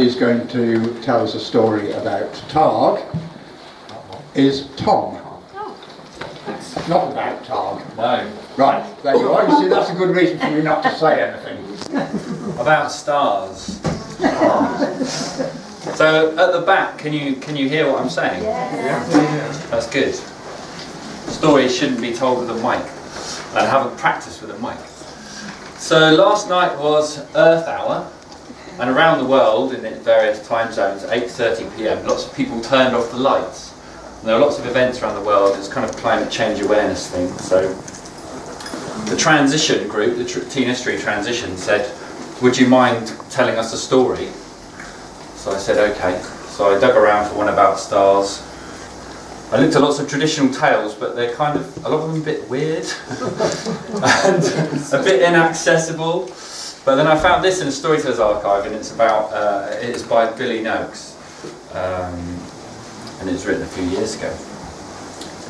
is going to tell us a story about TAAG is Tom. It's not about TAAG. No. Right, there you are. You see, that's a good reason for me not to say anything. About stars. So at the back, can you hear what I'm saying? Yeah. That's good. Stories shouldn't be told with a mic. I haven't practiced with a mic. So last night was Earth Hour, and around the world in various time zones, 8:30 p.m, lots of people turned off the lights. And there are lots of events around the world. It's kind of climate change awareness thing. So the transition group, the Teen History Transition, said, "Would you mind telling us a story?" So I said, okay. So I dug around for one about stars. I looked at lots of traditional tales, but they're kind of, a lot of them a bit weird and a bit inaccessible. But then I found this in a Storytellers archive, and it's about, it's by Billie Noakes, and it was written a few years ago.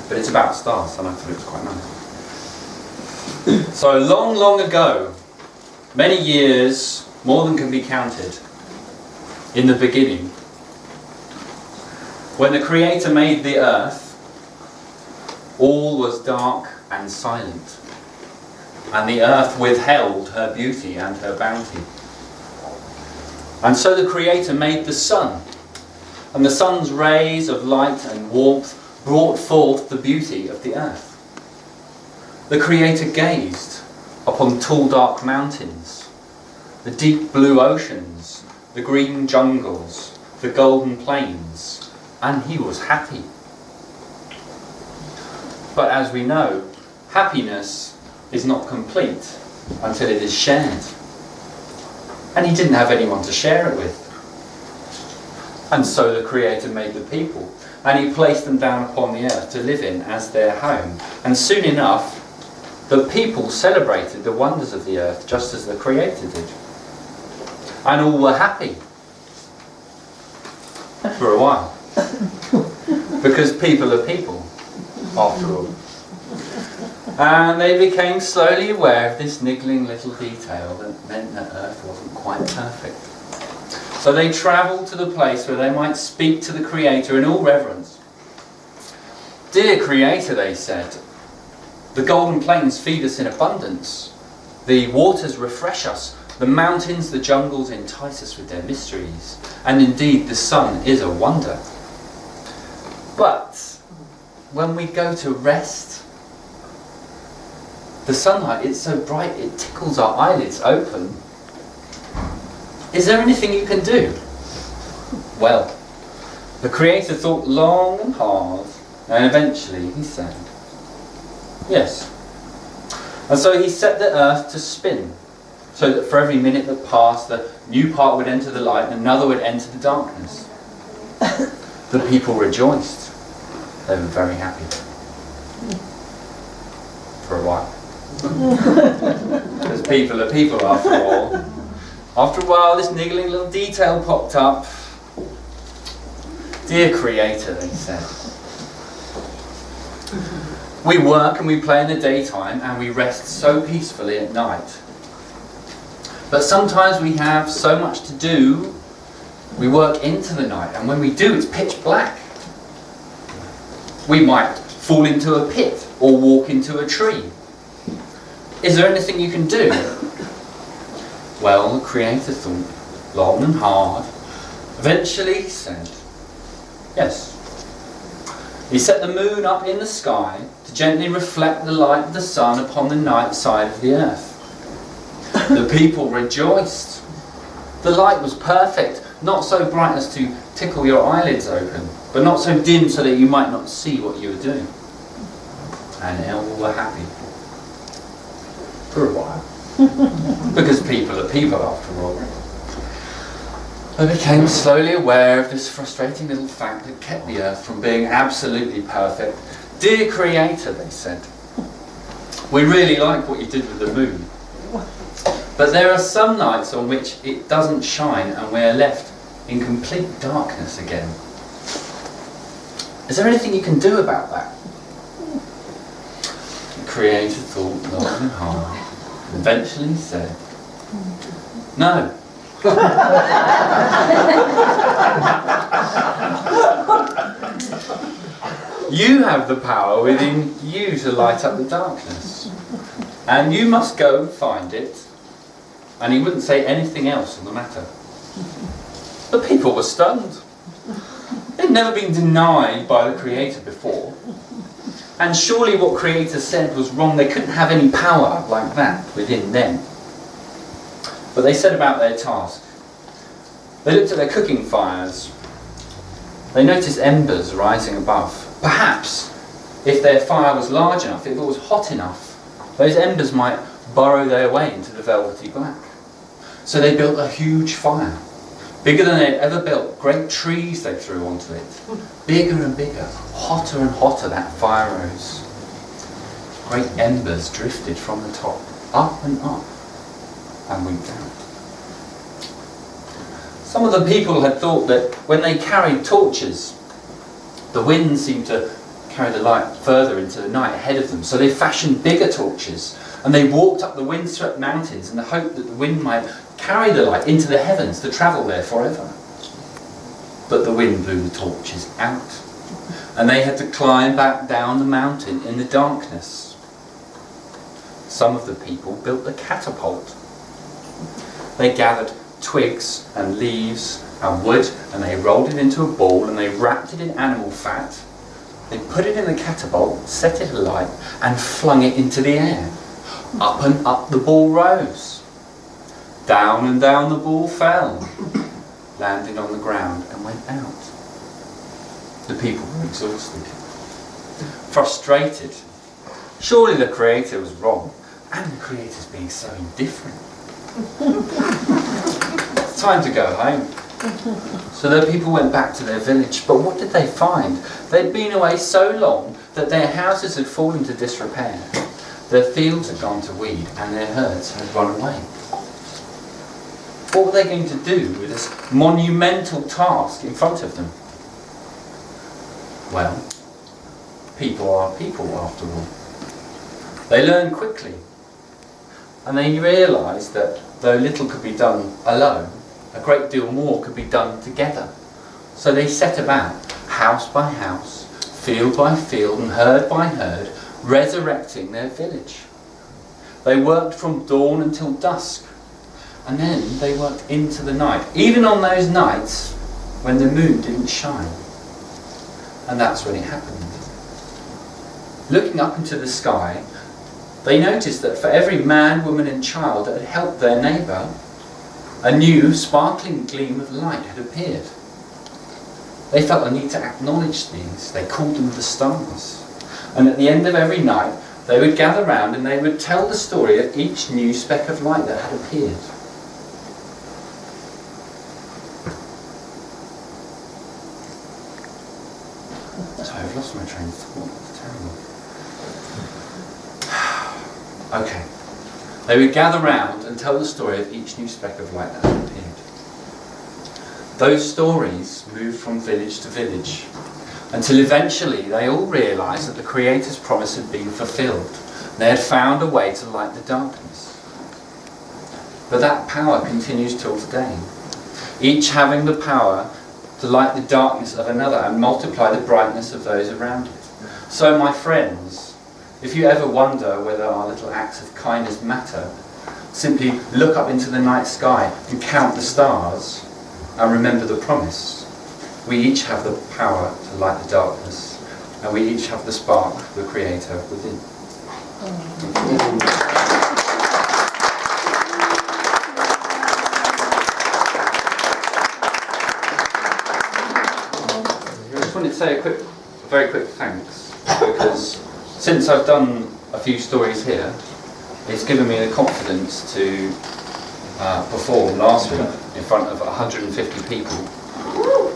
But it's about stars, and I thought it was quite nice. So long, long ago, many years, more than can be counted, in the beginning, when the Creator made the earth, all was dark and silent, and the earth withheld her beauty and her bounty. And so the Creator made the sun, and the sun's rays of light and warmth brought forth the beauty of the earth. The Creator gazed upon tall dark mountains, the deep blue oceans, the green jungles, the golden plains, and he was happy. But as we know, happiness is not complete until it is shared. And he didn't have anyone to share it with. And so the Creator made the people, and he placed them down upon the earth to live in as their home. And soon enough, the people celebrated the wonders of the earth just as the Creator did. And all were happy. For a while. Because people are people, after all. And they became slowly aware of this niggling little detail that meant that Earth wasn't quite perfect. So they travelled to the place where they might speak to the Creator in all reverence. "Dear Creator," they said, "the golden plains feed us in abundance. The waters refresh us. The mountains, the jungles entice us with their mysteries. And indeed, the sun is a wonder. But when we go to rest, the sunlight is so bright it tickles our eyelids open. Is there anything you can do?" Well, the Creator thought long and hard, and eventually he said, yes. And so he set the earth to spin, so that for every minute that passed, the new part would enter the light and another would enter the darkness. The people rejoiced. They were very happy. For a while. Because people are people after all. After a while, this niggling little detail popped up. "Dear Creator," they said, "we work and we play in the daytime and we rest so peacefully at night. But sometimes we have so much to do, we work into the night, and when we do, it's pitch black. We might fall into a pit or walk into a tree. Is there anything you can do?" Well, the Creator thought long and hard. Eventually he said, yes. He set the moon up in the sky to gently reflect the light of the sun upon the night side of the earth. The people rejoiced. The light was perfect, not so bright as to tickle your eyelids open, but not so dim so that you might not see what you were doing. And all were happy. For a while. Because people are people after all. They became slowly aware of this frustrating little fact that kept the earth from being absolutely perfect. "Dear Creator," they said, "we really like what you did with the moon. But there are some nights on which it doesn't shine and we're left in complete darkness again. Is there anything you can do about that?" The Creator thought long and hard, and eventually said, "No, You have the power within you to light up the darkness. And you must go and find it. And he wouldn't say anything else on the matter. The people were stunned. They'd never been denied by the Creator before. And surely what Creator said was wrong. They couldn't have any power like that within them. But they set about their task. They looked at their cooking fires. They noticed embers rising above. Perhaps, if their fire was large enough, if it was hot enough, those embers might burrow their way into the velvety black. So they built a huge fire, bigger than they'd ever built. Great trees they threw onto it. Bigger and bigger, hotter and hotter that fire rose. Great embers drifted from the top, up and up, and winked out. Some of the people had thought that when they carried torches, the wind seemed to carry the light further into the night ahead of them, so they fashioned bigger torches, and they walked up the windswept mountains in the hope that the wind might carry the light into the heavens to travel there forever. But the wind blew the torches out, and they had to climb back down the mountain in the darkness. Some of the people built a catapult. They gathered twigs and leaves and wood, and they rolled it into a ball, and they wrapped it in animal fat. They put it in the catapult, set it alight, and flung it into the air. Up and up the ball rose. Down and down the ball fell, landed on the ground and went out. The people were exhausted, frustrated. Surely the Creator was wrong, and the Creator's being so indifferent. It's time to go home. So the people went back to their village, but what did they find? They'd been away so long that their houses had fallen to disrepair, their fields had gone to weed, and their herds had run away. What were they going to do with this monumental task in front of them? Well, people are people after all. They learn quickly, and they realised that though little could be done alone, a great deal more could be done together. So they set about, house by house, field by field, and herd by herd, resurrecting their village. They worked from dawn until dusk, and then they worked into the night, even on those nights when the moon didn't shine. And that's when it happened. Looking up into the sky, they noticed that for every man, woman and child that had helped their neighbour, a new sparkling gleam of light had appeared. They felt a need to acknowledge these. They called them the stars. And at the end of every night, they would gather round and they would tell the story of each new speck of light that had appeared. So I've lost my train of thought. It's terrible. Okay. They would gather round and tell the story of each new speck of light that had appeared. Those stories moved from village to village, until eventually they all realised that the Creator's promise had been fulfilled. They had found a way to light the darkness. But that power continues till today, each having the power to light the darkness of another and multiply the brightness of those around it. So my friends, if you ever wonder whether our little acts of kindness matter, simply look up into the night sky and count the stars and remember the promise. We each have the power to light the darkness, and we each have the spark of the Creator within. I just wanted to say a very quick thanks, because since I've done a few stories here, it's given me the confidence to perform last week in front of 150 people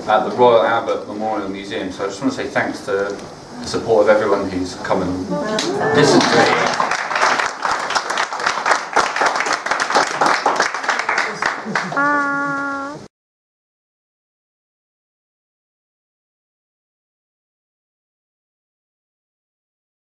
at the Royal Albert Memorial Museum. So I just want to say thanks to the support of everyone who's come and listened to it.